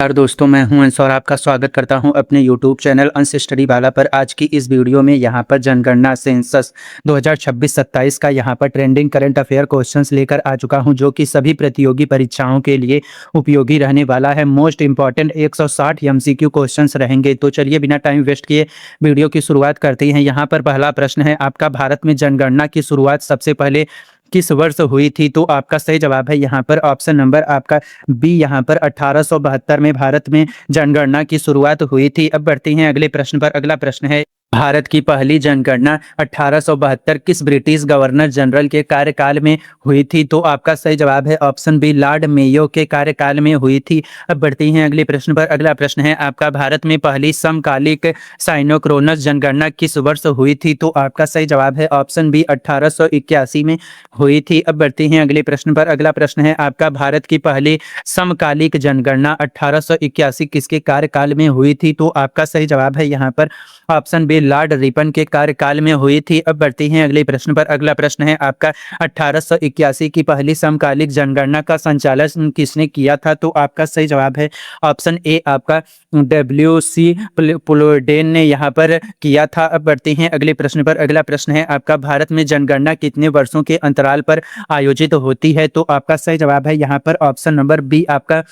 नमस्कार दोस्तों, मैं हूं अंश और आपका स्वागत करता हूं अपने यूट्यूब चैनल अंश स्टडी वाला पर। आज की इस वीडियो में यहां पर जनगणना सेंसस 2026-27 का यहां पर ट्रेंडिंग करंट अफेयर क्वेश्चंस लेकर आ चुका हूं, जो कि सभी प्रतियोगी परीक्षाओं के लिए उपयोगी रहने वाला है। मोस्ट इंपॉर्टेंट 160 एमसीक्यू क्वेश्चंस रहेंगे। तो चलिए बिना टाइम वेस्ट किए वीडियो की शुरुआत करते हैं। यहाँ पर पहला प्रश्न है आपका, भारत में जनगणना की शुरुआत सबसे पहले किस वर्ष हुई थी? तो आपका सही जवाब है यहाँ पर ऑप्शन नंबर आपका बी, यहाँ पर 1872 में भारत में जनगणना की शुरुआत हुई थी। अब बढ़ते हैं अगले प्रश्न पर। अगला प्रश्न है, भारत की पहली जनगणना 1872 किस ब्रिटिश गवर्नर जनरल के कार्यकाल में हुई थी? तो आपका सही जवाब है ऑप्शन बी, लॉर्ड मेयो के कार्यकाल में हुई थी। अब बढ़ते हैं अगले प्रश्न पर। अगला प्रश्न है आपका, भारत में पहली समकालिक साइनोक्रोनस जनगणना किस वर्ष हुई थी? तो आपका सही जवाब है ऑप्शन बी, 1881 में हुई थी। अब बढ़ते हैं अगले प्रश्न पर। अगला प्रश्न है आपका, भारत की पहली समकालिक जनगणना 1881 किसके कार्यकाल में हुई थी? तो आपका सही जवाब है यहाँ पर ऑप्शन बी, लॉर्ड रिपन के कार्यकाल में हुई थी। अब बढ़ते हैं अगले प्रश्न पर। अगला प्रश्न है आपका, 1881 की पहली समकालिक जनगणना का संचालन किसने किया था? तो आपका सही जवाब है ऑप्शन ए, आपका WC पुलोडेन ने यहाँ पर किया था। अब बढ़ते हैं अगले प्रश्न पर। अगला प्रश्न है आपका, भारत में जनगणना कितने वर्षों के अंतराल पर आयोजित होती है? तो आपका सही जवाब है यहाँ पर ऑप्शन नंबर बी, आपका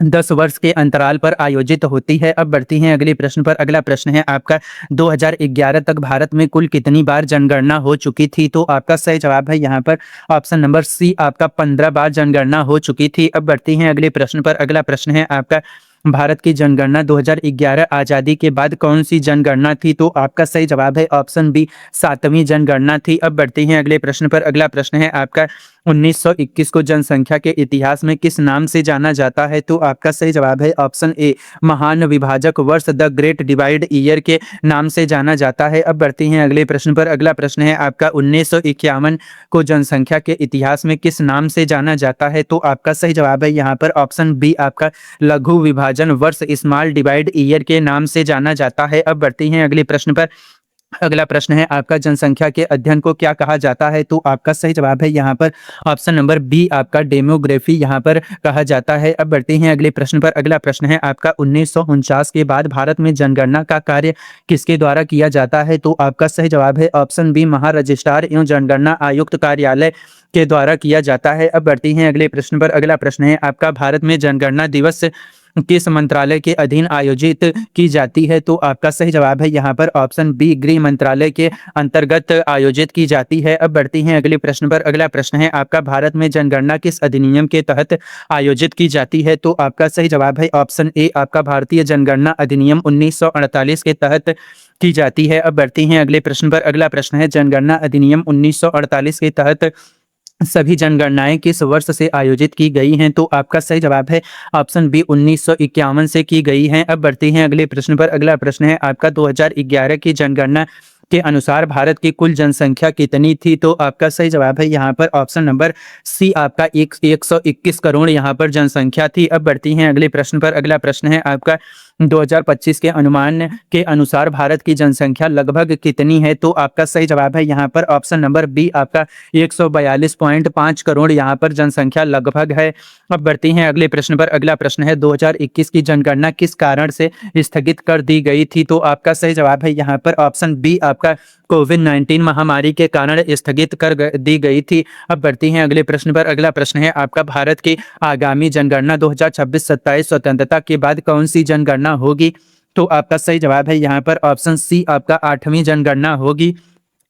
10 वर्ष के अंतराल पर आयोजित होती है। अब बढ़ती हैं अगले प्रश्न पर। अगला प्रश्न है आपका, 2011 तक भारत में कुल कितनी बार जनगणना हो चुकी थी? तो आपका सही जवाब है यहाँ पर ऑप्शन नंबर सी, आपका 15 बार जनगणना हो चुकी थी। अब बढ़ती हैं अगले प्रश्न पर। अगला प्रश्न है आपका, भारत की जनगणना 2011 आज़ादी के बाद कौन सी जनगणना थी? तो आपका सही जवाब है ऑप्शन बी, 7वीं जनगणना थी। अब बढ़ते हैं अगले प्रश्न पर। अगला प्रश्न है आपका, 1921 को जनसंख्या के इतिहास में किस नाम से जाना जाता है? तो आपका सही जवाब है ऑप्शन ए, महान विभाजक वर्ष द ग्रेट डिवाइड ईयर के नाम से जाना जाता है। अब बढ़ते हैं अगले प्रश्न पर। अगला प्रश्न है आपका, 1951 को जनसंख्या के इतिहास में किस नाम से जाना जाता है? तो आपका सही जवाब है यहाँ पर ऑप्शन बी, आपका लघु विभाजन वर्ष स्मॉल डिवाइड ईयर के नाम से जाना जाता है। अब बढ़ते हैं अगले प्रश्न पर। अगला प्रश्न है आपका, जनसंख्या के अध्ययन को क्या कहा जाता है? तो आपका सही जवाब है यहाँ पर ऑप्शन नंबर बी, आपका डेमोग्राफी यहाँ पर कहा जाता है। अब बढ़ते हैं अगले प्रश्न पर। अगला प्रश्न है आपका, 1949 के बाद भारत में जनगणना का कार्य किसके द्वारा किया जाता है? तो आपका सही जवाब है ऑप्शन बी, महारजिस्ट्रार एवं जनगणना आयुक्त कार्यालय के द्वारा किया जाता है। अब बढ़ते हैं अगले प्रश्न पर। अगला प्रश्न है आपका, भारत में जनगणना दिवस किस मंत्रालय के अधीन आयोजित की जाती है? तो आपका सही जवाब है यहाँ पर ऑप्शन बी, गृह मंत्रालय के अंतर्गत आयोजित की जाती है। अब बढ़ते हैं अगले प्रश्न पर। अगला प्रश्न है आपका, भारत में जनगणना किस अधिनियम के तहत आयोजित की जाती है? तो आपका सही जवाब है ऑप्शन ए, आपका भारतीय जनगणना अधिनियम 1948 के तहत की जाती है। अब बढ़ते हैं अगले प्रश्न पर। अगला प्रश्न है, जनगणना अधिनियम 1948 के तहत सभी जनगणनाएं किस वर्ष से आयोजित की गई हैं? तो आपका सही जवाब है ऑप्शन बी, 1951 से की गई हैं। अब बढ़ते हैं अगले प्रश्न पर। अगला प्रश्न है आपका, 2011 की जनगणना के अनुसार भारत की कुल जनसंख्या कितनी थी? तो आपका सही जवाब है यहाँ पर ऑप्शन नंबर सी, आपका 121 करोड़ यहाँ पर जनसंख्या थी। अब बढ़ती हैं अगले प्रश्न पर। अगला प्रश्न है आपका, 2025 के अनुमान के अनुसार भारत की जनसंख्या लगभग कितनी है? तो आपका सही जवाब है यहाँ पर ऑप्शन नंबर बी, आपका 142.5 करोड़ यहाँ पर जनसंख्या लगभग है। अब बढ़ती हैं अगले प्रश्न पर। अगला प्रश्न है, 2021 की जनगणना किस कारण से स्थगित कर दी गई थी? तो आपका सही जवाब है यहाँ पर ऑप्शन बी, आपका कोविड-19 महामारी के कारण स्थगित कर दी गई थी। अब बढ़ती हैं अगले प्रश्न पर। अगला प्रश्न है आपका, भारत की आगामी जनगणना 2026-27 स्वतंत्रता के बाद कौन सी जनगणना होगी? तो आपका सही जवाब है यहाँ पर ऑप्शन सी, आपका 8वीं जनगणना होगी।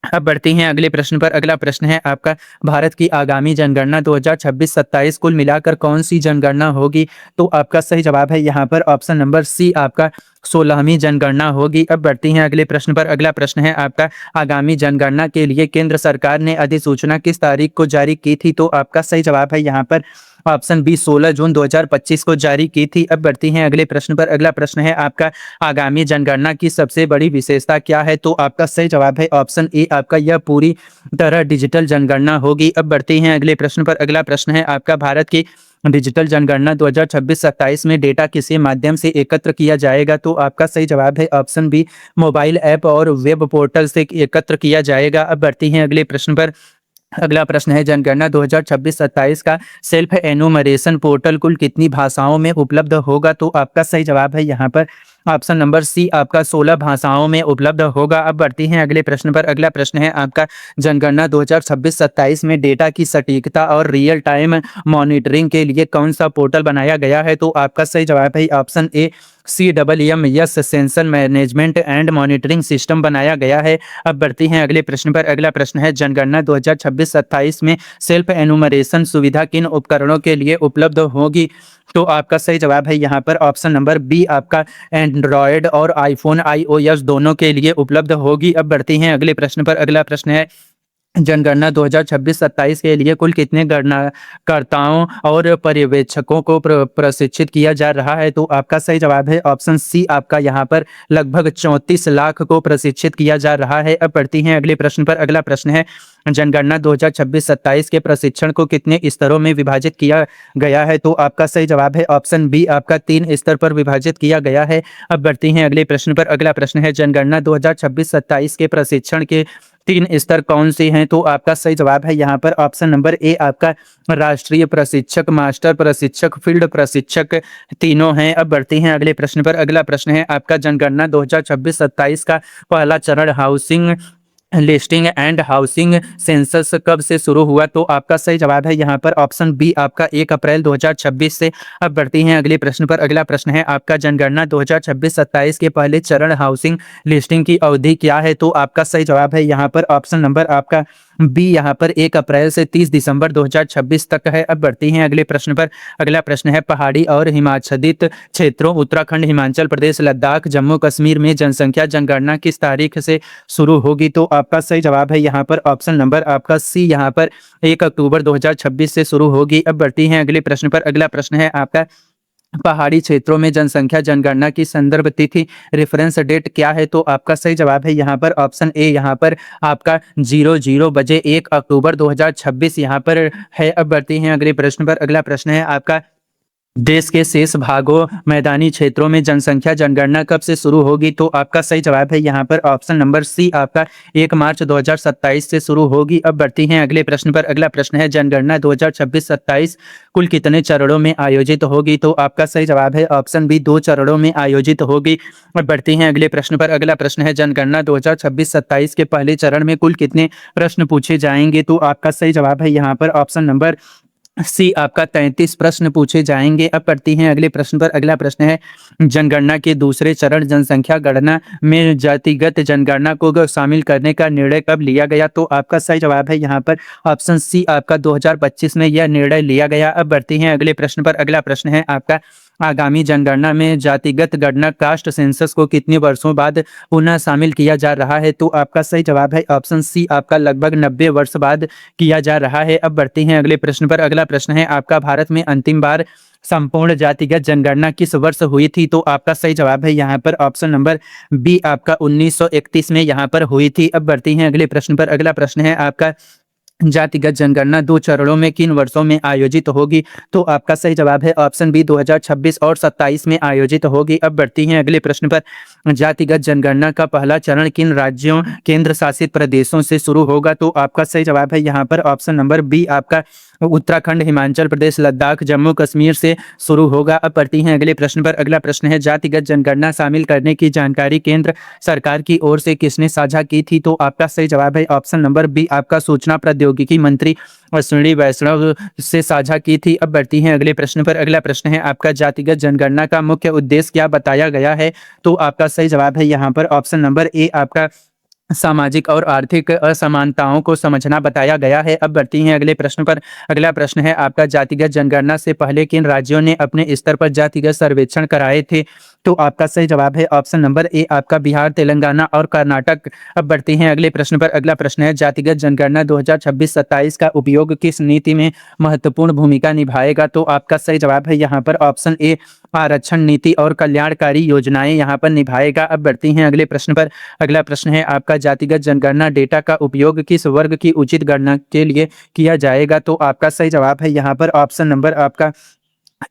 अब बढ़ते हैं अगले प्रश्न पर। अगला प्रश्न है आपका, भारत की आगामी जनगणना 2026-27 कुल मिलाकर कौन सी जनगणना होगी? तो आपका सही जवाब है यहाँ पर ऑप्शन नंबर सी, आपका 16वीं जनगणना होगी। अब बढ़ते हैं अगले प्रश्न पर। अगला प्रश्न है आपका, आगामी जनगणना के लिए केंद्र सरकार ने अधिसूचना किस तारीख को जारी की थी? तो आपका सही जवाब है यहाँ पर ऑप्शन बी, 16 जून 2025 को जारी की थी। अब बढ़ती हैं अगले प्रश्न पर। अगला प्रश्न है आपका, आगामी जनगणना की सबसे बड़ी विशेषता क्या है? तो आपका सही जवाब है ऑप्शन ए, आपका यह पूरी तरह डिजिटल जनगणना होगी। अब बढ़ते हैं अगले प्रश्न पर। अगला प्रश्न है आपका, भारत की डिजिटल जनगणना 2026-27 में डेटा किसी माध्यम से एकत्र किया जाएगा? तो आपका सही जवाब है ऑप्शन बी, मोबाइल ऐप और वेब पोर्टल से एकत्र किया जाएगा। अब बढ़ते हैं अगले प्रश्न पर। अगला प्रश्न है जनगणना 2026-27 का सेल्फ एनुमरेशन पोर्टल कुल कितनी भाषाओं में उपलब्ध होगा? तो आपका सही जवाब है यहाँ पर ऑप्शन नंबर सी, आपका 16 भाषाओं में उपलब्ध होगा। अब बढ़ती हैं अगले प्रश्न पर। अगला प्रश्न है आपका जनगणना 2026-27 में डेटा की सटीकता और रियल टाइम मॉनिटरिंग के लिए कौन सा पोर्टल बनाया गया है? तो आपका सही जवाब है option A, CWMS sensor management and monitoring system बनाया गया है। अब बढ़ती हैं अगले प्रश्न पर। अगला प्रश्न है जनगणना 2026-27 में सेल्फ एनुमरेशन सुविधा किन उपकरणों के लिए उपलब्ध होगी? तो आपका सही जवाब है यहाँ पर ऑप्शन नंबर बी, आपका एंड्रॉयड और आईफोन iOS दोनों के लिए उपलब्ध होगी। अब बढ़ती हैं अगले प्रश्न पर। अगला प्रश्न है जनगणना 2026-27 के लिए कुल कितने गणनाकर्ताओं और पर्यवेक्षकों को प्रशिक्षित किया जा रहा है? तो आपका सही जवाब है ऑप्शन सी, आपका यहाँ पर लगभग 34 लाख को प्रशिक्षित किया जा रहा है। अब बढ़ती हैं अगले प्रश्न पर। अगला प्रश्न है जनगणना 2026-27 के प्रशिक्षण को कितने स्तरों में विभाजित किया गया है? तो आपका सही जवाब है ऑप्शन बी, आपका 3 स्तर पर विभाजित किया गया है। अब बढ़ती हैं अगले प्रश्न पर। अगला प्रश्न है जनगणना 2026-27 के प्रशिक्षण के 3 स्तर कौन से हैं? तो आपका सही जवाब है यहाँ पर ऑप्शन नंबर ए, आपका राष्ट्रीय प्रशिक्षक, मास्टर प्रशिक्षक, फील्ड प्रशिक्षक तीनों हैं। अब बढ़ते हैं अगले प्रश्न पर। अगला प्रश्न है आपका जनगणना 2026-27 का पहला चरण housing listing and housing census कब से शुरू हुआ? तो आपका सही जवाब है यहाँ पर ऑप्शन बी, आपका 1 अप्रैल 2026 से। अब बढ़ती हैं अगले प्रश्न पर। अगला प्रश्न है आपका जनगणना 2026-27 के पहले चरण हाउसिंग लिस्टिंग की अवधि क्या है? तो आपका सही जवाब है यहाँ पर ऑप्शन नंबर आपका बी, यहाँ पर 1 अप्रैल से 30 दिसंबर 2026 तक है। अब बढ़ती हैं अगले प्रश्न पर। अगला प्रश्न है पहाड़ी और हिमाच्छादित क्षेत्रों उत्तराखंड, हिमाचल प्रदेश, लद्दाख, जम्मू कश्मीर में जनसंख्या जनगणना किस तारीख से शुरू होगी? तो आपका सही जवाब है यहाँ पर ऑप्शन नंबर आपका सी, यहाँ पर 1 अक्टूबर 2026 से शुरू होगी। अब बढ़ती हैं अगले प्रश्न पर। अगला प्रश्न है आपका पहाड़ी क्षेत्रों में जनसंख्या जनगणना की संदर्भ तिथि रेफरेंस डेट क्या है? तो आपका सही जवाब है यहाँ पर ऑप्शन ए, यहाँ पर आपका 00 बजे 1 अक्टूबर 2026 यहाँ पर है। अब बढ़ती हैं अगले प्रश्न पर। अगला प्रश्न है आपका देश के शेष भागों मैदानी क्षेत्रों में जनसंख्या जनगणना कब से शुरू होगी? तो आपका सही जवाब है यहाँ पर ऑप्शन नंबर सी, आपका 1 मार्च 2027 से शुरू होगी। अब बढ़ती हैं अगले प्रश्न पर। अगला प्रश्न है जनगणना 2026-27 कुल कितने चरणों में आयोजित होगी? तो आपका सही जवाब है ऑप्शन बी, 2 चरणों में आयोजित होगी। अब बढ़ती हैं अगले प्रश्न पर। अगला प्रश्न है जनगणना 2026-27 के पहले चरण में कुल कितने प्रश्न पूछे जाएंगे? तो आपका सही जवाब है यहाँ पर ऑप्शन नंबर सी, आपका 33 प्रश्न पूछे जाएंगे। अब पढ़ती हैं अगले प्रश्न पर। अगला प्रश्न है जनगणना के दूसरे चरण जनसंख्या गणना में जातिगत जनगणना को शामिल करने का निर्णय कब लिया गया? तो आपका सही जवाब है यहाँ पर ऑप्शन सी, आपका 2025 में यह निर्णय लिया गया। अब बढ़ती हैं अगले प्रश्न पर। अगला प्रश्न है आपका आगामी जनगणना में जातिगत गणना कास्ट सेंसस को कितने वर्षों बाद पुनः शामिल किया जा रहा है? तो आपका सही जवाब है ऑप्शन सी, आपका लगभग 90 वर्ष बाद किया जा रहा है। अब बढ़ते हैं अगले प्रश्न पर। अगला प्रश्न है आपका भारत में अंतिम बार संपूर्ण जातिगत जनगणना किस वर्ष हुई थी? तो आपका सही जवाब है यहाँ पर ऑप्शन नंबर बी, आपका 1931 में यहाँ पर हुई थी। अब बढ़ते हैं अगले प्रश्न पर। अगला प्रश्न है आपका जातिगत जनगणना 2 चरणों में किन वर्षों में आयोजित होगी? तो आपका सही जवाब है ऑप्शन बी, 2026 और 27 में आयोजित होगी। अब बढ़ती हैं अगले प्रश्न पर। जातिगत जनगणना का पहला चरण किन राज्यों केंद्र शासित प्रदेशों से शुरू होगा? तो आपका सही जवाब है यहाँ पर ऑप्शन नंबर बी, आपका उत्तराखंड, हिमाचल प्रदेश, लद्दाख, जम्मू कश्मीर से शुरू होगा। अब पढ़ती हैं अगले प्रश्न पर। अगला प्रश्न है जातिगत जनगणना शामिल करने की जानकारी केंद्र सरकार की ओर से किसने साझा की थी? तो आपका सही जवाब है ऑप्शन नंबर बी, आपका सूचना प्रौद्योगिकी मंत्री अश्विनी वैष्णव से साझा की थी। अब बढ़ती हैं अगले प्रश्न पर। अगला प्रश्न है आपका जातिगत जनगणना का मुख्य उद्देश्य क्या बताया गया है? तो आपका सही जवाब है यहाँ पर ऑप्शन नंबर ए, आपका सामाजिक और आर्थिक असमानताओं को समझना बताया गया है। अब बढ़ती हैं अगले प्रश्न पर। अगला प्रश्न है आपका जातिगत जनगणना से पहले किन राज्यों ने अपने स्तर पर जातिगत सर्वेक्षण कराए थे? तो आपका सही जवाब है ऑप्शन नंबर ए, आपका बिहार, तेलंगाना और कर्नाटक। अब बढ़ते हैं अगले प्रश्न पर। अगला प्रश्न है जातिगत जनगणना 2026-27 का उपयोग किस नीति में महत्वपूर्ण भूमिका निभाएगा? तो आपका सही जवाब है यहाँ पर ऑप्शन ए, आरक्षण नीति और कल्याणकारी योजनाएं यहाँ पर निभाएगा। अब बढ़ती हैं अगले प्रश्न पर। अगला प्रश्न है आपका जातिगत जनगणना डेटा का उपयोग किस वर्ग की उचित गणना के लिए किया जाएगा? तो आपका सही जवाब है यहाँ पर ऑप्शन नंबर आपका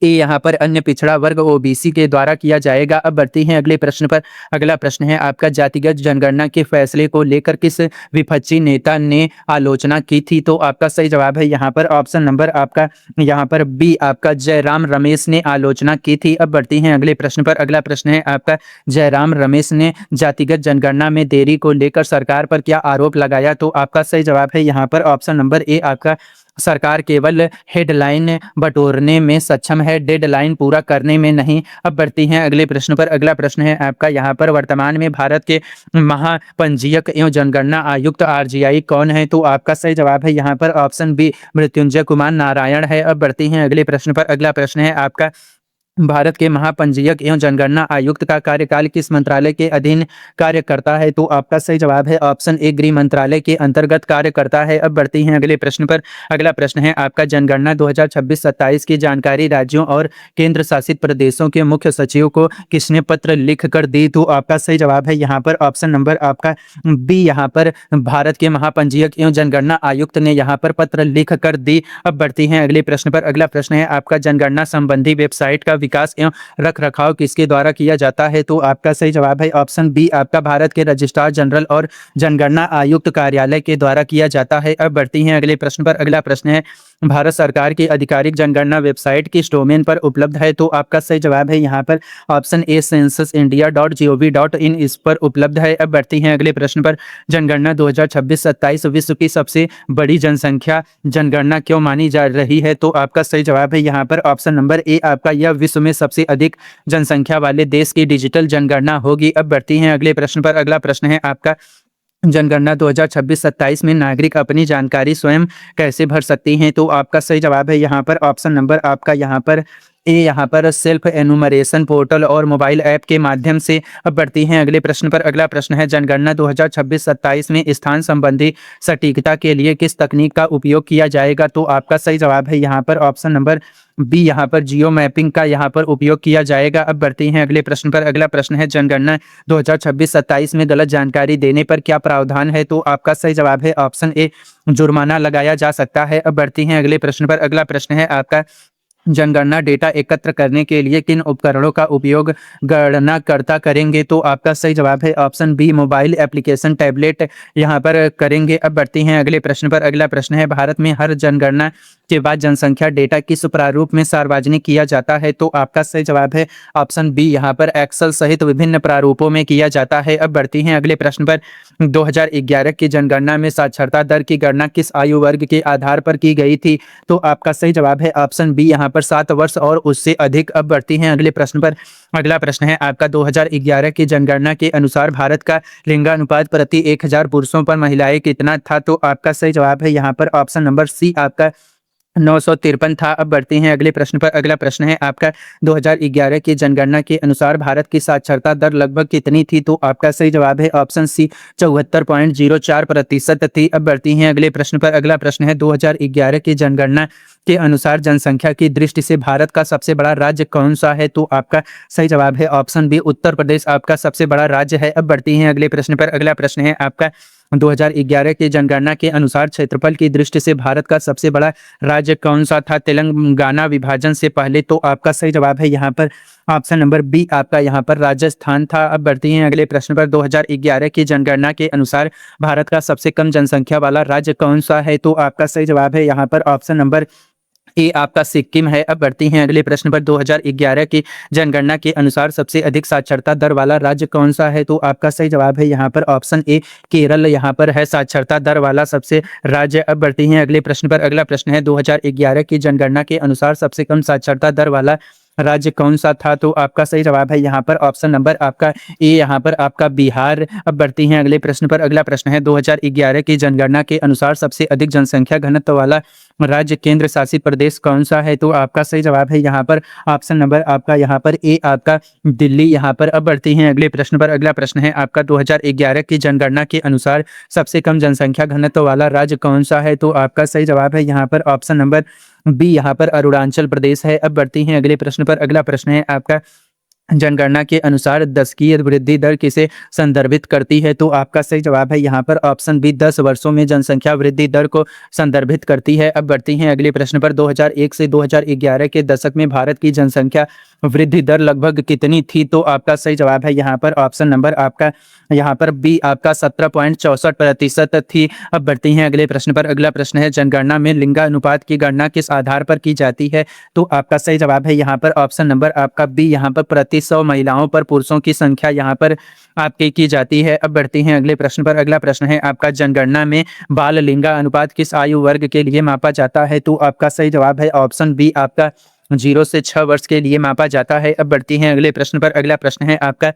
ए यहाँ पर अन्य पिछड़ा वर्ग ओबीसी के द्वारा किया जाएगा। अब बढ़ती हैं अगले प्रश्न पर। अगला प्रश्न है आपका, जातिगत जनगणना के फैसले को लेकर किस विपक्षी नेता ने आलोचना की थी? तो आपका सही जवाब है यहाँ पर ऑप्शन नंबर आपका यहाँ पर बी, आपका जयराम रमेश ने आलोचना की थी। अब बढ़ती हैं अगले प्रश्न पर। अगला प्रश्न है आपका, जयराम रमेश ने जातिगत जनगणना में देरी को लेकर सरकार पर क्या आरोप लगाया? तो आपका सही जवाब है यहाँ पर ऑप्शन नंबर ए, आपका सरकार केवल हेडलाइन बटोरने में सक्षम है, डेडलाइन पूरा करने में नहीं। अब बढ़ती हैं अगले प्रश्न पर। अगला प्रश्न है आपका यहाँ पर, वर्तमान में भारत के महापंजीयक एवं जनगणना आयुक्त आरजीआई कौन है? तो आपका सही जवाब है यहाँ पर ऑप्शन बी, मृत्युंजय कुमार नारायण है। अब बढ़ती हैं अगले प्रश्न पर। अगला प्रश्न है आपका, भारत के महापंजीयक एवं जनगणना आयुक्त का कार्यकाल किस मंत्रालय के अधीन कार्य करता है? तो आपका सही जवाब है ऑप्शन ए, गृह मंत्रालय के अंतर्गत कार्य करता है। अब बढ़ती हैं अगले प्रश्न पर। अगला प्रश्न है आपका, जनगणना 2026-27 की जानकारी राज्यों और केंद्र शासित प्रदेशों के मुख्य सचिव को किसने पत्र लिख कर दी? तो आपका सही जवाब है यहाँ पर ऑप्शन नंबर आपका बी, यहाँ पर भारत के महापंजीयक एवं जनगणना आयुक्त ने यहाँ पर पत्र लिख कर दी। अब बढ़ती हैं अगले प्रश्न पर। अगला प्रश्न है आपका, जनगणना संबंधी वेबसाइट का विकास एवं रख रखाव किसके द्वारा किया जाता है? तो आपका सही जवाब है ऑप्शन बी, आपका भारत के रजिस्ट्रार जनरल और जनगणना आयुक्त कार्यालय के द्वारा किया जाता है। अब बढ़ती हैं अगले प्रश्न पर। अगला प्रश्न है, भारत सरकार की आधिकारिक जनगणना वेबसाइट किस डोमेन पर उपलब्ध है? तो आपका सही जवाब है यहाँ पर ऑप्शन ए, censusindia.gov.in इस पर उपलब्ध है। अब बढ़ती हैं अगले प्रश्न पर। जनगणना 2026-27 विश्व की सबसे बड़ी जनसंख्या जनगणना क्यों मानी जा रही है? तो आपका सही जवाब है यहाँ पर ऑप्शन नंबर ए, आपका यह विश्व में सबसे अधिक जनसंख्या वाले देश की डिजिटल जनगणना होगी। अब बढ़ती हैं अगले प्रश्न पर। अगला प्रश्न है आपका, जनगणना 2026-27 में नागरिक अपनी जानकारी स्वयं कैसे भर सकती हैं? तो आपका सही जवाब है यहाँ पर ऑप्शन नंबर आपका यहाँ पर ए, यहाँ पर सेल्फ एनुमरेशन पोर्टल और मोबाइल ऐप के माध्यम से। अब बढ़ती हैं अगले प्रश्न पर। अगला प्रश्न है, जनगणना 2026-27 में स्थान संबंधी सटीकता के लिए किस तकनीक का उपयोग किया जाएगा? तो आपका सही जवाब है यहाँ पर ऑप्शन नंबर बी, यहाँ पर जियो मैपिंग का यहाँ पर उपयोग किया जाएगा। अब बढ़ती हैं अगले प्रश्न पर। अगला प्रश्न है, जनगणना 2026-27 में गलत जानकारी देने पर क्या प्रावधान है? तो आपका सही जवाब है ऑप्शन ए, जुर्माना लगाया जा सकता है। अब बढ़ती हैं अगले प्रश्न पर। अगला प्रश्न है आपका, जनगणना डेटा एकत्र करने के लिए किन उपकरणों का उपयोग गणनाकर्ता करेंगे? तो आपका सही जवाब है option B, mobile application, tablet यहाँ पर करेंगे। अब बढ़ती हैं अगले प्रश्न पर। अगला प्रश्न है, भारत में हर जनगणना के बाद जनसंख्या डेटा किस प्रारूप में सार्वजनिक किया जाता है? तो आपका सही जवाब है ऑप्शन बी, यहाँ पर एक्सेल सहित विभिन्न प्रारूपों में किया जाता है। अब बढ़ती हैं अगले प्रश्न पर। 2011 की जनगणना में साक्षरता दर की गणना किस आयु वर्ग के आधार पर की गई थी? तो आपका सही जवाब है ऑप्शन बी, यहाँ पर 7 वर्ष और उससे अधिक। अब बढ़ती हैं अगले प्रश्न पर। अगला प्रश्न है आपका, 2011 की जनगणना के अनुसार भारत का लिंगानुपात प्रति 1000 पुरुषों पर महिलाएं कितना था? तो आपका सही जवाब है यहाँ पर ऑप्शन नंबर सी, आपका 953 था। अब बढ़ते हैं अगले प्रश्न पर। अगला प्रश्न है आपका, 2011 की जनगणना के अनुसार भारत की साक्षरता दर लगभग कितनी थी? तो आपका सही जवाब है ऑप्शन सी, 74.04% थी। अब बढ़ती हैं अगले प्रश्न पर। अगला प्रश्न है, 2011 की जनगणना के अनुसार जनसंख्या की दृष्टि से भारत का सबसे बड़ा राज्य कौन सा है? तो आपका सही जवाब है ऑप्शन बी, उत्तर प्रदेश आपका सबसे बड़ा राज्य है। अब बढ़ती हैं अगले प्रश्न पर। अगला प्रश्न है आपका, 2011 की जनगणना के अनुसार क्षेत्रफल की दृष्टि से भारत का सबसे बड़ा राज्य कौन सा था तेलंगाना विभाजन से पहले? तो आपका सही जवाब है यहाँ पर ऑप्शन नंबर बी, आपका यहाँ पर राजस्थान था। अब बढ़ती हैं अगले प्रश्न पर। 2011 की जनगणना के अनुसार भारत का सबसे कम जनसंख्या वाला राज्य कौन सा है? तो आपका सही जवाब है यहाँ पर ऑप्शन नंबर ए, आपका सिक्किम है। अब बढ़ती हैं अगले प्रश्न पर। 2011 की जनगणना के अनुसार सबसे अधिक साक्षरता दर वाला राज्य कौन सा है? तो आपका सही जवाब है यहाँ पर ऑप्शन ए, केरल यहाँ पर है साक्षरता दर वाला सबसे राज्य। अब बढ़ती हैं अगले प्रश्न पर। अगला प्रश्न है, 2011 की जनगणना के अनुसार सबसे कम साक्षरता दर वाला राज्य कौन सा था? तो आपका सही जवाब है यहाँ पर ऑप्शन नंबर आपका ए, यहाँ पर आपका बिहार। अब बढ़ती हैं अगले प्रश्न पर। अगला प्रश्न है, 2011 की जनगणना के अनुसार सबसे अधिक जनसंख्या घनत्व वाला राज्य केंद्र शासित प्रदेश कौन सा है? तो आपका सही जवाब है यहाँ पर ऑप्शन नंबर आपका यहाँ पर ए, आपका दिल्ली यहाँ पर। अब बढ़ती हैं अगले प्रश्न पर। अगला प्रश्न है आपका, 2011 की जनगणना के अनुसार सबसे कम जनसंख्या घनत्व वाला राज्य कौन सा है? तो आपका सही जवाब है यहाँ पर ऑप्शन नंबर बी, यहाँ पर अरुणाचल प्रदेश है। अब बढ़ती हैं अगले प्रश्न पर। अगला प्रश्न है आपका, जनगणना के अनुसार दशकीय वृद्धि दर किसे संदर्भित करती है? तो आपका सही जवाब है यहाँ पर ऑप्शन बी, 10 वर्षों में जनसंख्या वृद्धि दर को संदर्भित करती है। अब बढ़ती हैं अगले प्रश्न पर। 2001 से 2011 के दशक में भारत की जनसंख्या वृद्धि दर लगभग कितनी थी? तो आपका सही जवाब है यहाँ पर ऑप्शन नंबर आपका यहाँ पर बी, आपका 17.64% थी। अब बढ़ती हैं अगले प्रश्न पर। अगला प्रश्न है, जनगणना में लिंगानुपात की गणना किस आधार पर की जाती है? तो आपका सही जवाब है यहाँ पर ऑप्शन नंबर आपका बी, यहाँ पर प्रति 100 महिलाओं पर पुरुषों की संख्या यहाँ पर आपकी की जाती है। अब बढ़ती हैं अगले प्रश्न पर। अगला प्रश्न है आपका, जनगणना में बाल लिंगानुपात किस आयु वर्ग के लिए मापा जाता है? तो आपका सही जवाब है ऑप्शन बी, आपका 0 से 6 वर्ष के लिए मापा जाता है। अब बढ़ती हैं अगले प्रश्न पर। अगला प्रश्न है आपका,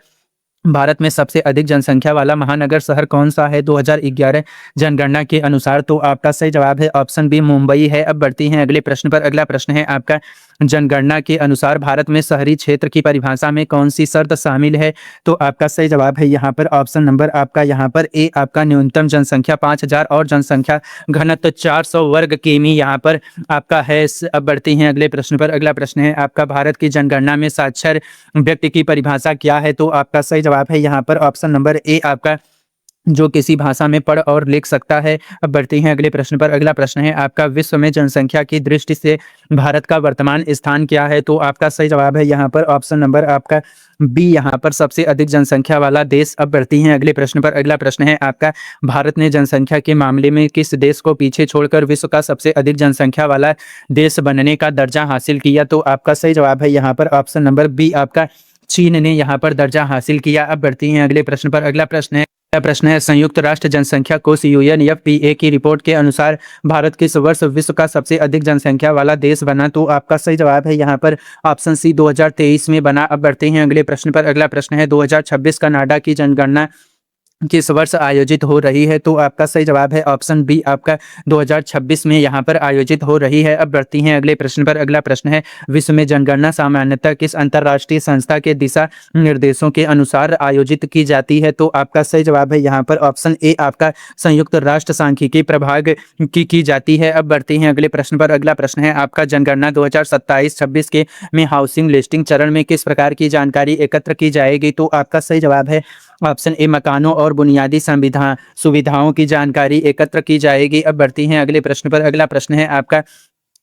भारत में सबसे अधिक जनसंख्या वाला महानगर शहर कौन सा है 2011 जनगणना के अनुसार? तो आपका सही जवाब है ऑप्शन बी, मुंबई है। अब बढ़ती हैं अगले प्रश्न पर। अगला प्रश्न है आपका, जनगणना के अनुसार भारत में शहरी क्षेत्र की परिभाषा में कौन सी शर्त शामिल है? तो आपका सही जवाब है यहाँ पर ऑप्शन नंबर आपका यहाँ पर ए, आपका न्यूनतम जनसंख्या 5000 और जनसंख्या घनत्व 400 वर्ग किमी यहाँ पर आपका है। अब बढ़ती हैं अगले प्रश्न पर। अगला प्रश्न है आपका, भारत की जनगणना में साक्षर व्यक्ति की परिभाषा क्या है? तो आपका सही जवाब है यहाँ पर ऑप्शन नंबर ए, आपका जो किसी भाषा में पढ़ और लिख सकता है। अब बढ़ते हैं अगले प्रश्न पर। अगला प्रश्न है आपका, विश्व में जनसंख्या की दृष्टि से भारत का वर्तमान स्थान क्या है? तो आपका सही जवाब है यहाँ पर ऑप्शन नंबर आपका बी, यहाँ पर सबसे अधिक जनसंख्या वाला देश। अब बढ़ती हैं अगले प्रश्न पर। अगला प्रश्न है आपका, भारत ने जनसंख्या के मामले में किस देश को पीछे छोड़कर विश्व का सबसे अधिक जनसंख्या वाला देश बनने का दर्जा हासिल किया? तो आपका सही जवाब है यहाँ पर ऑप्शन नंबर बी, आपका चीन ने यहाँ पर दर्जा हासिल किया। अब बढ़ती हैं अगले प्रश्न पर। अगला प्रश्न है, संयुक्त राष्ट्र जनसंख्या कोष UNFPA की रिपोर्ट के अनुसार भारत किस वर्ष विश्व का सबसे अधिक जनसंख्या वाला देश बना? तो आपका सही जवाब है यहाँ पर ऑप्शन सी, 2023 में बना। अब बढ़ते हैं अगले प्रश्न पर। अगला प्रश्न है, 2026 कनाडा की जनगणना किस वर्ष आयोजित हो रही है? तो आपका सही जवाब है ऑप्शन बी, आपका 2026 में यहाँ पर आयोजित हो रही है। अब बढ़ती हैं अगले प्रश्न पर। अगला प्रश्न है, विश्व में जनगणना सामान्यतः किस अंतर्राष्ट्रीय संस्था के दिशा निर्देशों के अनुसार आयोजित की जाती है? तो आपका सही जवाब है यहाँ पर ऑप्शन ए, आपका संयुक्त राष्ट्र सांख्यिकी प्रभाग की जाती है। अब बढ़ती हैं अगले प्रश्न पर। अगला प्रश्न है आपका, जनगणना 2027-26 के में हाउसिंग लिस्टिंग चरण में किस प्रकार की जानकारी एकत्र की जाएगी? तो आपका सही जवाब है ऑप्शन ए, मकानों और बुनियादी सुविधाओं की जानकारी एकत्र की जाएगी। अब बढ़ती हैं अगले प्रश्न पर। अगला प्रश्न है आपका,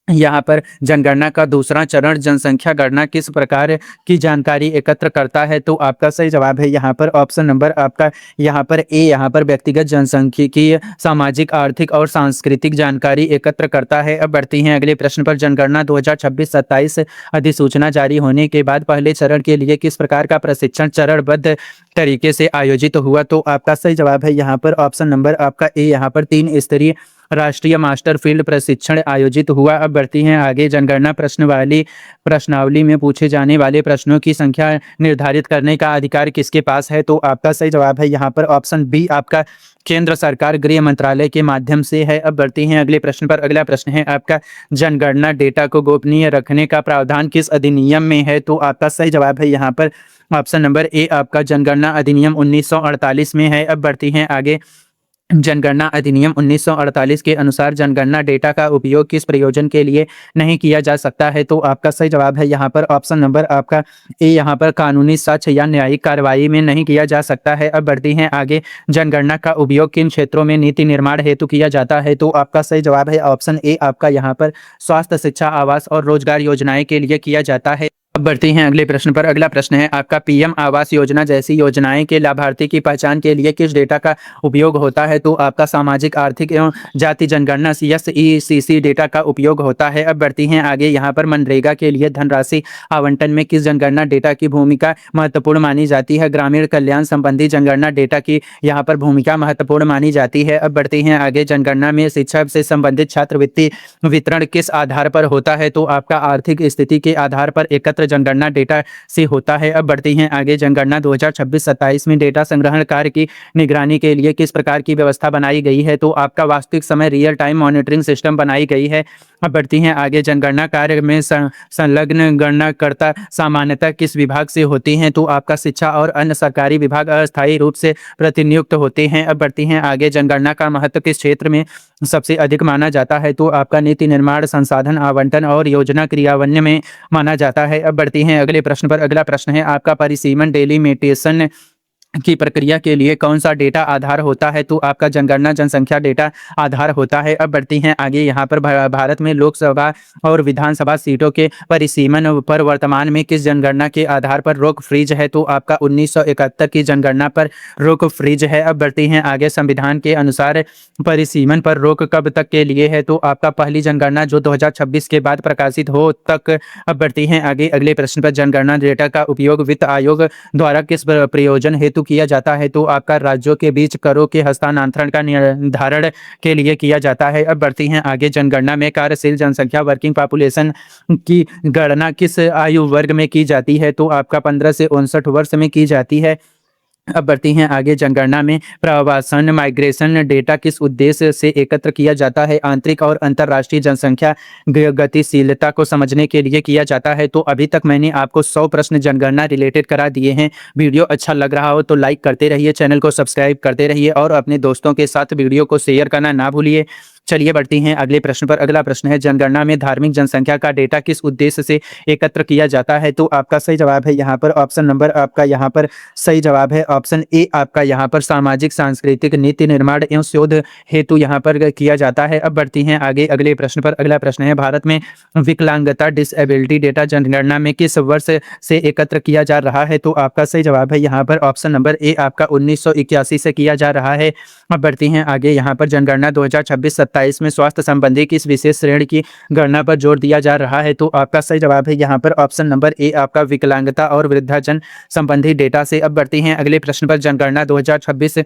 यहाँ पर जनगणना का दूसरा चरण जनसंख्या गणना किस प्रकार की जानकारी एकत्र करता है? तो आपका सही जवाब है यहाँ पर ऑप्शन नंबर आपका यहाँ पर ए, यहाँ पर व्यक्तिगत जनसांख्यिकीय, सामाजिक, आर्थिक और सांस्कृतिक जानकारी एकत्र करता है। अब बढ़ती हैं अगले प्रश्न पर। जनगणना 2026-27 अधिसूचना जारी होने के बाद पहले चरण के लिए किस प्रकार का प्रशिक्षण चरणबद्ध तरीके से आयोजित हुआ? तो आपका सही जवाब है यहाँ पर ऑप्शन नंबर आपका ए, यहाँ पर 3 स्तरीय राष्ट्रीय मास्टर फील्ड प्रशिक्षण आयोजित हुआ। अब बढ़ती हैं आगे। जनगणना प्रश्नावली में पूछे जाने वाले प्रश्नों की संख्या निर्धारित करने का अधिकार किसके पास है? तो आपका सही जवाब है यहाँ पर ऑप्शन बी, आपका केंद्र सरकार गृह मंत्रालय के माध्यम से है। अब बढ़ती हैं अगले प्रश्न पर। अगला प्रश्न है आपका, जनगणना डेटा को गोपनीय रखने का प्रावधान किस अधिनियम में है? तो आपका सही जवाब है यहाँ पर ऑप्शन नंबर ए, आपका जनगणना अधिनियम 1948 में है। अब बढ़ती हैं आगे। जनगणना अधिनियम 1948 के अनुसार जनगणना डेटा का उपयोग किस प्रयोजन के लिए नहीं किया जा सकता है? तो आपका सही जवाब है यहाँ पर ऑप्शन नंबर आपका ए, यहाँ पर कानूनी साक्ष्य या न्यायिक कार्रवाई में नहीं किया जा सकता है। अब बढ़ती हैं आगे। जनगणना का उपयोग किन क्षेत्रों में नीति निर्माण हेतु किया जाता है? तो आपका सही जवाब है ऑप्शन ए, आपका यहाँ पर स्वास्थ्य, शिक्षा, आवास और रोजगार योजनाएं के लिए किया जाता है। अब बढ़ते हैं अगले प्रश्न पर। अगला प्रश्न है आपका, पीएम आवास योजना जैसी योजनाएं के लाभार्थी की पहचान के लिए किस डेटा का उपयोग होता है? तो आपका सामाजिक, आर्थिक एवं जाति जनगणना SECC डेटा का उपयोग होता है। अब बढ़ती हैं आगे। यहाँ पर मनरेगा के लिए धनराशि आवंटन में किस जनगणना डेटा की भूमिका महत्वपूर्ण मानी जाती है? ग्रामीण कल्याण संबंधी जनगणना डेटा की यहाँ पर भूमिका महत्वपूर्ण मानी जाती है। अब बढ़ते हैं आगे। जनगणना में शिक्षा से संबंधित छात्रवृत्ति वितरण किस आधार पर होता है? तो आपका आर्थिक स्थिति के आधार पर एकत्र जनगणना डेटा से होता है। अब बढ़ती हैं आगे। जनगणना 2026-27 में डेटा संग्रहण कार्य की निगरानी के लिए किस प्रकार की व्यवस्था बनाई गई है? तो आपका वास्तविक समय रियल टाइम मॉनिटरिंग सिस्टम बनाई गई है। अब बढ़ती हैं आगे। जनगणना कार्य में संलग्न गणनाकर्ता सामान्यतः किस विभाग से होती हैं? तो आपका शिक्षा और अन्य सरकारी विभाग अस्थायी रूप से प्रतिनियुक्त होते हैं। अब बढ़ती हैं आगे। जनगणना का महत्व किस क्षेत्र में सबसे अधिक माना जाता है? तो आपका नीति निर्माण, संसाधन आवंटन और योजना क्रियान्वयन में माना जाता है। अब बढ़ती हैं अगले प्रश्न पर। अगला प्रश्न है आपका परिसीमन डेलिमिटेशन की प्रक्रिया के लिए कौन सा डेटा आधार होता है? तो आपका जनगणना जनसंख्या डेटा आधार होता है। अब बढ़ती हैं आगे। यहाँ पर भारत में लोकसभा और विधानसभा सीटों के परिसीमन पर वर्तमान में किस जनगणना के आधार पर रोक फ्रीज है? तो आपका 1971 की जनगणना पर रोक फ्रीज है। अब बढ़ती हैं आगे। संविधान के अनुसार परिसीमन पर रोक कब तक के लिए है? तो आपका पहली जनगणना जो 2026 के बाद प्रकाशित हो तक। अब बढ़ती हैं आगे अगले प्रश्न पर। जनगणना डेटा का उपयोग वित्त आयोग द्वारा किस प्रयोजन हेतु किया जाता है? तो आपका राज्यों के बीच करों के हस्तांतरण का निर्धारण के लिए किया जाता है। अब बढ़ती हैं आगे। जनगणना में कार्यशील जनसंख्या वर्किंग पॉपुलेशन की गणना किस आयु वर्ग में की जाती है? तो आपका 15 से 59 वर्ष में की जाती है। अब बढ़ती हैं आगे। जनगणना में प्रवासन माइग्रेशन डेटा किस उद्देश्य से एकत्र किया जाता है? आंतरिक और अंतर्राष्ट्रीय जनसंख्या गतिशीलता को समझने के लिए किया जाता है। तो अभी तक मैंने आपको 100 प्रश्न जनगणना रिलेटेड करा दिए हैं। वीडियो अच्छा लग रहा हो तो लाइक करते रहिए, चैनल को सब्सक्राइब करते रहिए और अपने दोस्तों के साथ वीडियो को शेयर करना ना भूलिए। चलिए बढ़ती हैं अगले प्रश्न पर। अगला प्रश्न है जनगणना में धार्मिक जनसंख्या का डेटा किस उद्देश्य से एकत्र किया जाता है? तो आपका सही जवाब है यहाँ पर ऑप्शन नंबर आपका यहाँ पर सही जवाब है ऑप्शन ए। आपका यहाँ पर सामाजिक सांस्कृतिक नीति निर्माण एवं शोध हेतु यहाँ पर किया जाता है। अब बढ़ती हैं आगे अगले प्रश्न पर। अगला प्रश्न है भारत में विकलांगता डिसेबिलिटी डेटा जनगणना में किस वर्ष से एकत्र किया जा रहा है? तो आपका सही जवाब है यहाँ पर ऑप्शन नंबर ए। आपका 1981 से किया जा रहा है। अब बढ़ती हैं आगे। यहाँ पर जनगणना 2026-27 में स्वास्थ्य संबंधी किस विशेष श्रेणी की गणना पर जोर दिया जा रहा है? तो आपका सही जवाब है यहाँ पर ऑप्शन नंबर ए। आपका विकलांगता और वृद्धाजन संबंधी डेटा से। अब बढ़ती हैं अगले प्रश्न पर। जनगणना 2026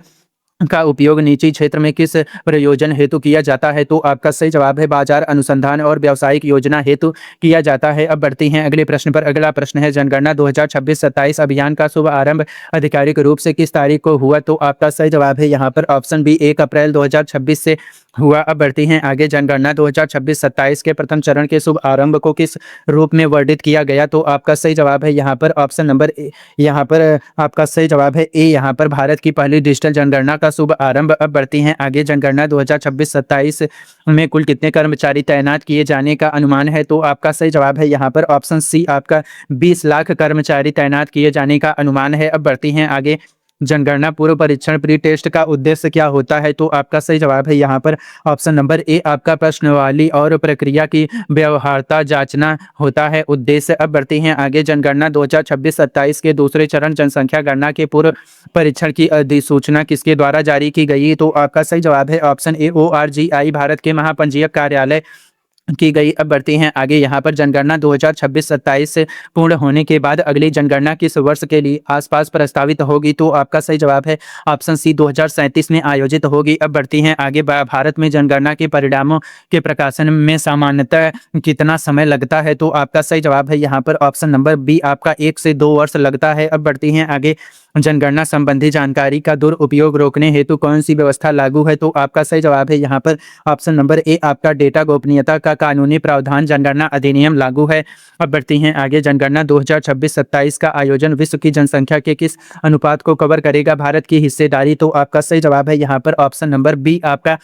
का उपयोग निजी क्षेत्र में किस प्रयोजन हेतु किया जाता है? तो आपका सही जवाब है बाजार अनुसंधान और व्यावसायिक योजना हेतु किया जाता है। अब बढ़ती हैं अगले प्रश्न पर। अगला प्रश्न है जनगणना 2026-27 अभियान का शुभ आरंभ आधिकारिक रूप से किस तारीख को हुआ? तो आपका सही जवाब है यहाँ पर ऑप्शन बी 1 अप्रैल 2026 से हुआ। अब बढ़ती हैं आगे। जनगणना 2026-27 के प्रथम चरण के शुभ आरंभ को किस रूप में वर्णित किया गया? तो आपका सही जवाब है यहाँ पर ऑप्शन नंबर ए। यहाँ पर आपका सही जवाब है ए। यहाँ पर भारत की पहली डिजिटल जनगणना का शुभ आरंभ। अब बढ़ती हैं आगे। जनगणना 2026-27 में कुल कितने कर्मचारी तैनात किए जाने का अनुमान है? तो आपका सही जवाब है यहाँ पर ऑप्शन सी। आपका 20 लाख कर्मचारी तैनात किए जाने का अनुमान है। अब बढ़ती हैं आगे। जनगणना पूर्व परीक्षण प्री टेस्ट का उद्देश्य क्या होता है? तो आपका सही जवाब है यहाँ पर ऑप्शन नंबर ए। आपका प्रश्नावली और प्रक्रिया की व्यवहार्यता जांचना होता है उद्देश्य। अब बढ़ती हैं आगे। जनगणना 2026-27 के दूसरे चरण जनसंख्या गणना के पूर्व परीक्षण की अधिसूचना किसके द्वारा जारी की गई? तो आपका सही जवाब है ऑप्शन ए ORGI भारत के महापंजीयक कार्यालय की गई। अब बढ़ती हैं आगे। यहाँ पर जनगणना 2026-27 से पूर्ण होने के बाद अगली जनगणना किस वर्ष के लिए आसपास प्रस्तावित होगी? तो आपका सही जवाब है ऑप्शन सी 2037 में आयोजित होगी। अब बढ़ती हैं आगे। भारत में जनगणना के परिणामों के प्रकाशन में सामान्यतः कितना समय लगता है? तो आपका सही जवाब है यहाँ पर ऑप्शन नंबर बी। आपका 1 से 2 वर्ष लगता है। अब बढ़ती हैं आगे। जनगणना संबंधी जानकारी का दुरुपयोग रोकने हेतु कौन सी व्यवस्था लागू है? तो आपका सही जवाब है यहाँ पर ऑप्शन नंबर ए। आपका डेटा गोपनीयता का कानूनी प्रावधान जनगणना अधिनियम लागू है। अब बढ़ती हैं आगे। जनगणना 2026-27 का आयोजन विश्व की जनसंख्या के किस अनुपात को कवर करेगा? भारत की हिस्सेदारी। तो आपका सही जवाब है यहाँ पर ऑप्शन नंबर बी। आपका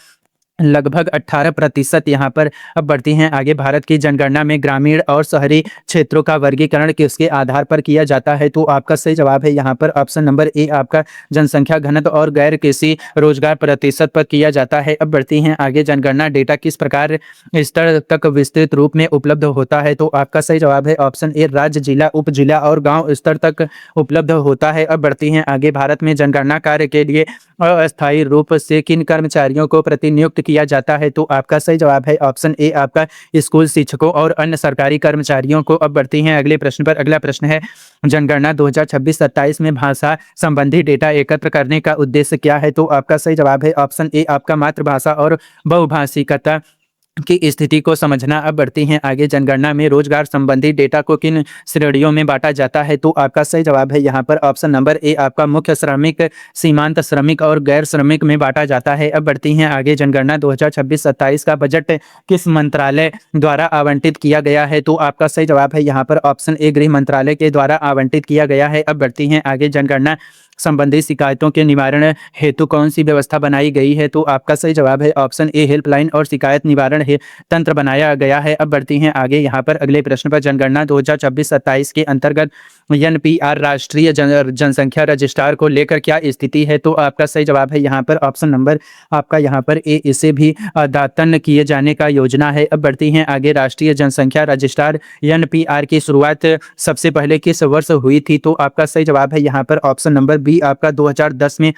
लगभग 18% यहाँ पर। अब बढ़ती हैं आगे। भारत की जनगणना में ग्रामीण और शहरी क्षेत्रों का वर्गीकरण किसके आधार पर किया जाता है? तो आपका सही जवाब है यहाँ पर ऑप्शन नंबर ए। आपका जनसंख्या घनत्व और गैर कृषि रोजगार प्रतिशत पर किया जाता है। अब बढ़ती हैं आगे। जनगणना डेटा किस प्रकार स्तर तक विस्तृत रूप में उपलब्ध होता है? तो आपका सही जवाब है ऑप्शन ए। राज्य, जिला, उप जिला और गाँव स्तर तक उपलब्ध होता है। अब बढ़ती हैं आगे। भारत में जनगणना कार्य के लिए अस्थायी रूप से किन कर्मचारियों को प्रतिनियुक्त किया जाता है? तो आपका सही जवाब है ऑप्शन ए। आपका स्कूल शिक्षकों और अन्य सरकारी कर्मचारियों को। अब बढ़ती हैं अगले प्रश्न पर। अगला प्रश्न है जनगणना 2026-27 में भाषा संबंधी डेटा एकत्र करने का उद्देश्य क्या है? तो आपका सही जवाब है ऑप्शन ए। आपका मातृभाषा और बहुभाषिकता की स्थिति को समझना। अब बढ़ती हैं आगे। जनगणना में रोजगार संबंधी डेटा को किन श्रेणियों में बांटा जाता है? तो आपका सही जवाब है यहाँ पर ऑप्शन नंबर ए। आपका मुख्य श्रमिक, सीमांत श्रमिक और गैर श्रमिक में बांटा जाता है। अब बढ़ती हैं आगे। जनगणना 2026-27 का बजट किस मंत्रालय द्वारा आवंटित किया गया है? तो आपका सही जवाब है यहाँ पर ऑप्शन ए। गृह मंत्रालय के द्वारा आवंटित किया गया है। अब बढ़ती हैं आगे। जनगणना संबंधी शिकायतों के निवारण हेतु कौन सी व्यवस्था बनाई गई है? तो आपका सही जवाब है ऑप्शन ए। हेल्पलाइन और शिकायत निवारण ही तंत्र बनाया गया है। अब बढ़ती हैं आगे यहाँ पर अगले प्रश्न पर। जनगणना 2026-27 के अंतर्गत एनपीआर राष्ट्रीय जनसंख्या रजिस्ट्रार को लेकर क्या स्थिति है? तो आपका सही जवाब है यहाँ पर ऑप्शन नंबर आपका यहाँ पर ए, इसे भी अद्यतन किए जाने का योजना है। अब बढ़ती हैं आगे। राष्ट्रीय जनसंख्या रजिस्ट्रार एनपीआर की शुरुआत सबसे पहले किस वर्ष हुई थी? तो आपका सही जवाब है यहाँ पर ऑप्शन नंबर बी आपका 2010 में।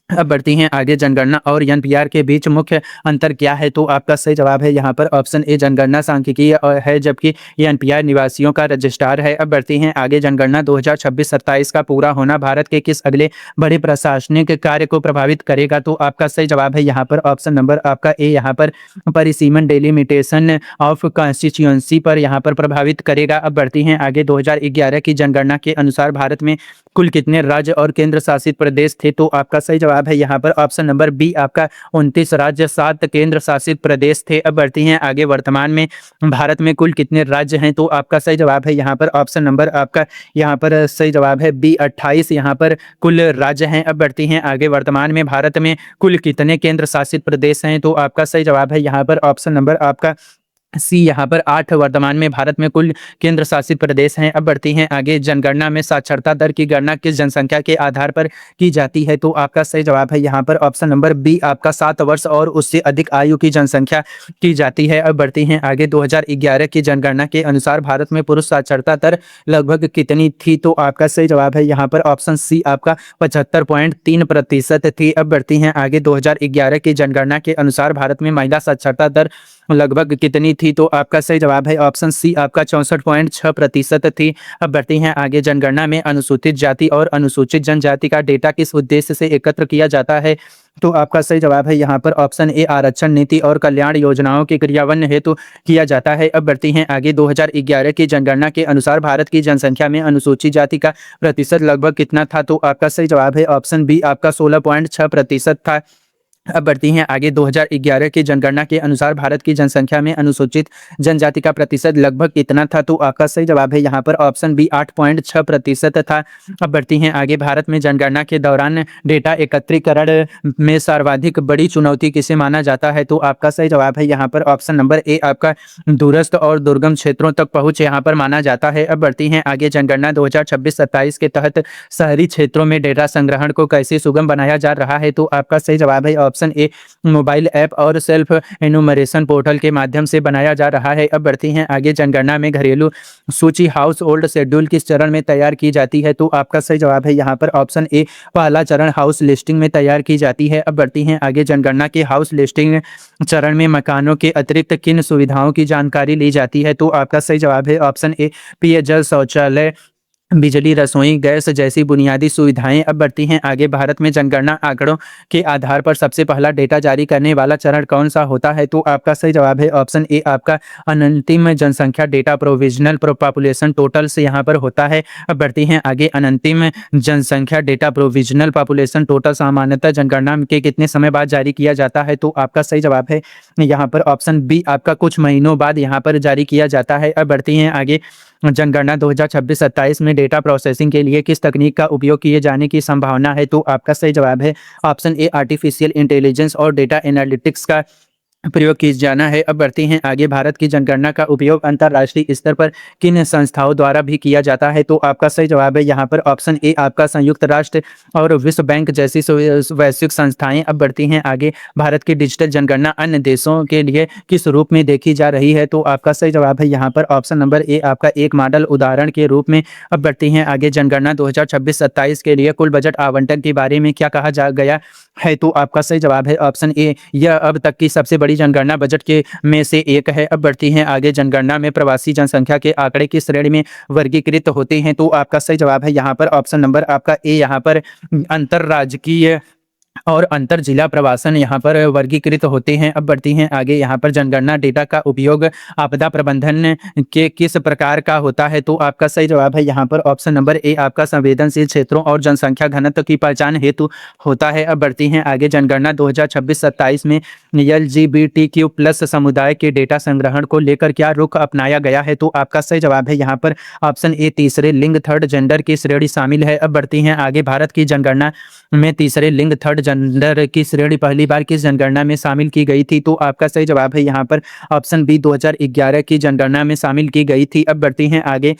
अब बढ़ती हैं आगे। जनगणना और एनपीआर के बीच मुख्य अंतर क्या है? तो आपका सही जवाब है यहाँ पर ऑप्शन ए, जनगणना सांख्यिकीय है जबकि एनपीआर निवासियों का रजिस्ट्रार है। अब बढ़ती हैं आगे। जनगणना 2026-27 का पूरा होना भारत के किस अगले बड़े प्रशासनिक कार्य को प्रभावित करेगा? तो आपका सही जवाब है यहाँ पर ऑप्शन नंबर आपका ए, यहाँ पर परिसीमन डेलिमिटेशन ऑफ कॉन्स्टिट्यूएंसी पर यहाँ पर प्रभावित करेगा। अब बढ़ती हैं आगे। 2011 की जनगणना के अनुसार भारत में कुल कितने राज्य और केंद्र शासित प्रदेश थे? तो आपका सही जवाब है यहाँ पर ऑप्शन नंबर बी आपका 29 राज्य 7 केंद्र शासित प्रदेश थे। अब बढ़ती हैं आगे। वर्तमान में भारत में कुल कितने राज्य हैं? तो आपका सही जवाब है यहाँ पर ऑप्शन नंबर आपका यहाँ पर सही जवाब है बी, 28 यहाँ पर कुल राज्य हैं। अब बढ़ती हैं आगे। वर्तमान में भारत में कुल कितने केंद्र शासित प्रदेश हैं? तो आपका सही जवाब है यहाँ पर ऑप्शन नंबर आपका सी, यहाँ पर 8 वर्तमान में भारत में कुल केंद्र शासित प्रदेश हैं। अब बढ़ती हैं आगे। जनगणना में साक्षरता दर की गणना किस जनसंख्या के आधार पर की जाती है? तो आपका सही जवाब है यहाँ पर ऑप्शन नंबर बी आपका 7 वर्ष और उससे अधिक आयु की जनसंख्या की जाती है। अब बढ़ती हैं आगे। 2011 की जनगणना के अनुसार भारत में पुरुष साक्षरता दर लगभग कितनी थी? तो आपका सही जवाब है यहाँ पर ऑप्शन सी आपका 75.3% थी। अब बढ़ती हैं आगे। 2011 की जनगणना के अनुसार भारत में महिला साक्षरता दर लगभग कितनी थी? तो आपका सही जवाब है ऑप्शन सी आपका 64.6% थी। अब बढ़ती हैं आगे। जनगणना में अनुसूचित जाति और अनुसूचित जनजाति का डेटा किस उद्देश्य से एकत्र किया जाता है? तो आपका सही जवाब है यहाँ पर ऑप्शन ए, आरक्षण नीति और कल्याण योजनाओं के क्रियान्वयन हेतु किया जाता है। अब बढ़ती हैं आगे। 2011 की जनगणना के अनुसार भारत की जनसंख्या में अनुसूचित जाति का प्रतिशत लगभग कितना था? तो आपका सही जवाब है ऑप्शन बी आपका 16.6% था। अब बढ़ती हैं आगे। 2011 की जनगणना के अनुसार भारत की जनसंख्या में अनुसूचित जनजाति का प्रतिशत लगभग कितना था? तो आपका सही जवाब है यहाँ पर ऑप्शन बी 8.6% था। अब बढ़ती हैं आगे। भारत में जनगणना के दौरान डेटा एकत्रीकरण में सर्वाधिक बड़ी चुनौती किसे माना जाता है? तो आपका सही जवाब है यहाँ पर ऑप्शन नंबर ए आपका दूरस्थ और दुर्गम क्षेत्रों तक पहुँच यहाँ पर माना जाता है। अब बढ़ती हैं आगे। जनगणना 2026-27 के तहत शहरी क्षेत्रों में डेटा संग्रहण को कैसे सुगम बनाया जा रहा है? तो आपका सही जवाब है ऑप्शन ए, मोबाइल ऐप और सेल्फ एनुमरेशन पोर्टल के माध्यम से बनाया जा रहा है। अब बढ़ती हैं आगे। जनगणना में घरेलू सूची हाउस होल्ड शेड्यूल किस चरण में तैयार की जाती है? तो आपका सही जवाब है यहाँ पर ऑप्शन ए, पहला चरण हाउस लिस्टिंग में तैयार की जाती है। अब बढ़ती हैं आगे। जनगणना के हाउस लिस्टिंग चरण में मकानों के अतिरिक्त किन सुविधाओं की जानकारी ली जाती है? तो आपका सही जवाब है ऑप्शन ए, पेयजल, शौचालय, बिजली, रसोई गैस जैसी बुनियादी सुविधाएं। अब बढ़ती हैं आगे। भारत में जनगणना आंकड़ों के आधार पर सबसे पहला डेटा जारी करने वाला चरण कौन सा होता है? तो आपका सही जवाब है ऑप्शन ए आपका अनंतिम जनसंख्या डेटा प्रोविजनल पॉपुलेशन टोटल से यहाँ पर होता है। अब बढ़ती हैं आगे। अनंतिम जनसंख्या डेटा प्रोविजनल पॉपुलेशन टोटल सामान्यतः जनगणना के कितने समय बाद जारी किया जाता है? तो आपका सही जवाब है यहाँ पर ऑप्शन बी आपका कुछ महीनों बाद यहाँ पर जारी किया जाता है। अब बढ़ती हैं आगे। जनगणना 2026-27 में डेटा प्रोसेसिंग के लिए किस तकनीक का उपयोग किए जाने की संभावना है? तो आपका सही जवाब है ऑप्शन ए, आर्टिफिशियल इंटेलिजेंस और डेटा एनालिटिक्स का प्रयोग किया जाना है। अब बढ़ती हैं आगे। भारत की जनगणना का उपयोग अंतर्राष्ट्रीय स्तर पर किन संस्थाओं द्वारा भी किया जाता है? तो आपका सही जवाब है यहाँ पर ऑप्शन ए आपका संयुक्त राष्ट्र और विश्व बैंक जैसी वैश्विक संस्थाएं। अब बढ़ती हैं आगे। भारत की डिजिटल जनगणना अन्य देशों के लिए किस रूप में देखी जा रही है? तो आपका सही जवाब है यहाँ पर ऑप्शन नंबर ए आपका एक मॉडल उदाहरण के रूप में। अब बढ़ती हैं आगे। जनगणना 2026-27 के लिए कुल बजट आवंटन के बारे में क्या कहा जा गया है? तो आपका सही जवाब है ऑप्शन ए, यह अब तक की सबसे बड़ी जनगणना बजट के में से एक है। अब बढ़ती हैं आगे। जनगणना में प्रवासी जनसंख्या के आंकड़े किस श्रेणी में वर्गीकृत होते हैं? तो आपका सही जवाब है यहाँ पर ऑप्शन नंबर आपका ए, यहाँ पर अंतरराज्यीय और अंतर जिला प्रवासन यहाँ पर वर्गीकृत होते हैं। अब बढ़ती हैं आगे। यहाँ पर जनगणना डेटा का उपयोग आपदा प्रबंधन के किस प्रकार का होता है? तो आपका सही जवाब है यहाँ पर ऑप्शन नंबर ए आपका संवेदनशील क्षेत्रों और जनसंख्या घनत्व की पहचान हेतु होता है। अब बढ़ती हैं आगे। जनगणना 2026-27 में LGBTQ+ समुदाय के डेटा संग्रहण को लेकर क्या रुख अपनाया गया है? तो आपका सही जवाब है यहाँ पर ऑप्शन ए, तीसरे लिंग थर्ड जेंडर की श्रेणी शामिल है। अब बढ़ती हैं आगे। भारत की जनगणना में तीसरे लिंग थर्ड जेंडर की श्रेणी पहली बार किस जनगणना में शामिल की गई थी? तो आपका सही जवाब है यहाँ पर ऑप्शन बी 2011 की जनगणना में शामिल की गई थी। अब बढ़ते हैं आगे।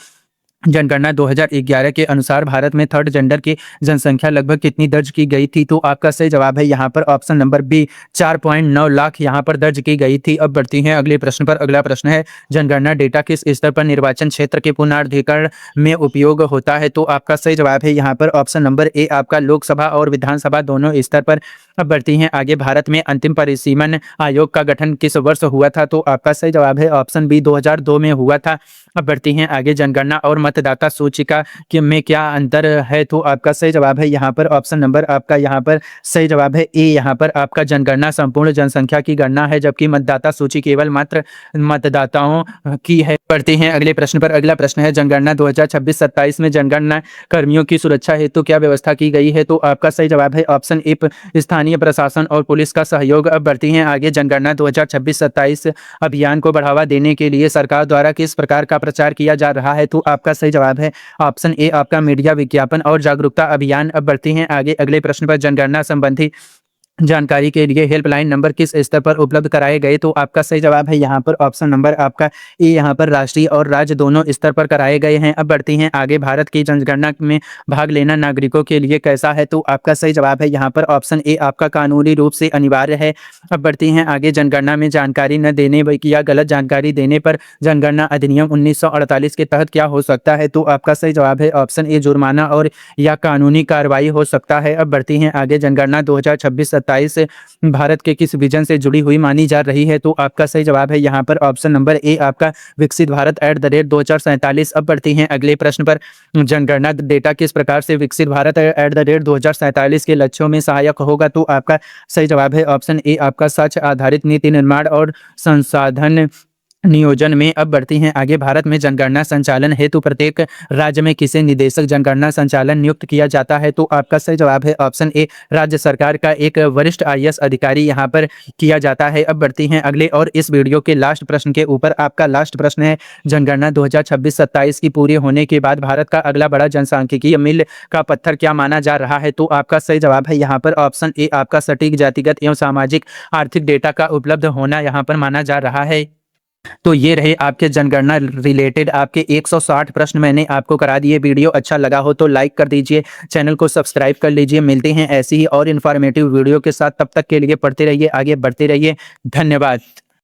जनगणना 2011 के अनुसार भारत में थर्ड जेंडर की जनसंख्या लगभग कितनी दर्ज की गई थी? तो आपका सही जवाब है यहाँ पर ऑप्शन नंबर बी 4.9 लाख यहाँ पर दर्ज की गई थी। अब बढ़ती हैं अगले प्रश्न पर। अगला प्रश्न है, जनगणना डेटा किस स्तर पर निर्वाचन क्षेत्र के पुनर्धिकरण में उपयोग होता है? तो आपका सही जवाब है यहाँ पर ऑप्शन नंबर ए आपका लोकसभा और विधानसभा दोनों स्तर पर। अब बढ़ती हैं आगे। भारत में अंतिम परिसीमन आयोग का गठन किस वर्ष हुआ था? तो आपका सही जवाब है ऑप्शन बी 2002 में हुआ था। अब बढ़ती हैं आगे। जनगणना और मतदाता सूचिका के में क्या अंतर है? तो आपका सही जवाब है यहाँ पर ऑप्शन नंबर आपका यहाँ पर सही जवाब है ए। यहाँ पर आपका जनगणना संपूर्ण जनसंख्या की गणना है, जबकि मतदाता सूची केवल मात्र मतदाताओं की है। बढ़ते हैं अगले प्रश्न पर। अगला प्रश्न है, जनगणना 2026-27 में जनगणना कर्मियों की सुरक्षा हेतु क्या व्यवस्था की गई है? तो आपका सही जवाब है ऑप्शन ए स्थानीय प्रशासन और पुलिस का सहयोग। अब बढ़ती हैं आगे। जनगणना 2026-27 अभियान को बढ़ावा देने के लिए सरकार द्वारा किस प्रकार का प्रचार किया जा रहा है? तो आपका सही जवाब है ऑप्शन ए आपका मीडिया विज्ञापन और जागरूकता अभियान। अब बढ़ते हैं आगे। अगले प्रश्न पर। जनगणना संबंधी जानकारी के लिए हेल्पलाइन नंबर किस स्तर पर उपलब्ध कराए गए? तो आपका सही जवाब है यहाँ पर ऑप्शन नंबर आपका ए। यहाँ पर राष्ट्रीय और राज्य दोनों स्तर पर कराए गए हैं। अब बढ़ती हैं आगे। भारत की जनगणना में भाग लेना नागरिकों के लिए कैसा है? तो आपका सही जवाब है यहाँ पर ऑप्शन ए आपका कानूनी रूप से अनिवार्य है। अब बढ़ती हैं आगे। जनगणना में जानकारी न देने या गलत जानकारी देने पर जनगणना अधिनियम 1948 के तहत क्या हो सकता है? तो आपका सही जवाब है ऑप्शन ए जुर्माना और या कानूनी कार्रवाई हो सकता है। अब बढ़ती हैं आगे। जनगणना 2026-27 भारत के किस विजन से जुड़ी हुई मानी जा रही है? तो आपका सही जवाब है यहाँ पर ऑप्शन नंबर ए आपका विकसित भारत @2047। अब बढ़ती हैं अगले प्रश्न पर। जनगणना डेटा किस प्रकार से विकसित भारत @2047 के लक्ष्यों में सहायक होगा? तो आपका सही जवाब है ऑप्शन ए आपका सच आधारित नीति निर्माण और संसाधन नियोजन में। अब बढ़ती हैं आगे। भारत में जनगणना संचालन हेतु प्रत्येक राज्य में किसे निदेशक जनगणना संचालन नियुक्त किया जाता है? तो आपका सही जवाब है ऑप्शन ए राज्य सरकार का एक वरिष्ठ IAS अधिकारी यहाँ पर किया जाता है। अब बढ़ती हैं अगले और इस वीडियो के लास्ट प्रश्न के ऊपर। आपका लास्ट प्रश्न है, जनगणना 2026-27 की पूरी होने के बाद भारत का अगला बड़ा जनसांख्यिकीय मील का पत्थर क्या माना जा रहा है? तो आपका सही जवाब है यहाँ पर ऑप्शन ए आपका सटीक जातिगत एवं सामाजिक आर्थिक डेटा का उपलब्ध होना यहाँ पर माना जा रहा है। तो ये रहे आपके जनगणना रिलेटेड आपके 160 प्रश्न मैंने आपको करा दिए। वीडियो अच्छा लगा हो तो लाइक कर दीजिए, चैनल को सब्सक्राइब कर लीजिए। मिलते हैं ऐसी ही और इन्फॉर्मेटिव वीडियो के साथ। तब तक के लिए पढ़ते रहिए, आगे बढ़ते रहिए। धन्यवाद।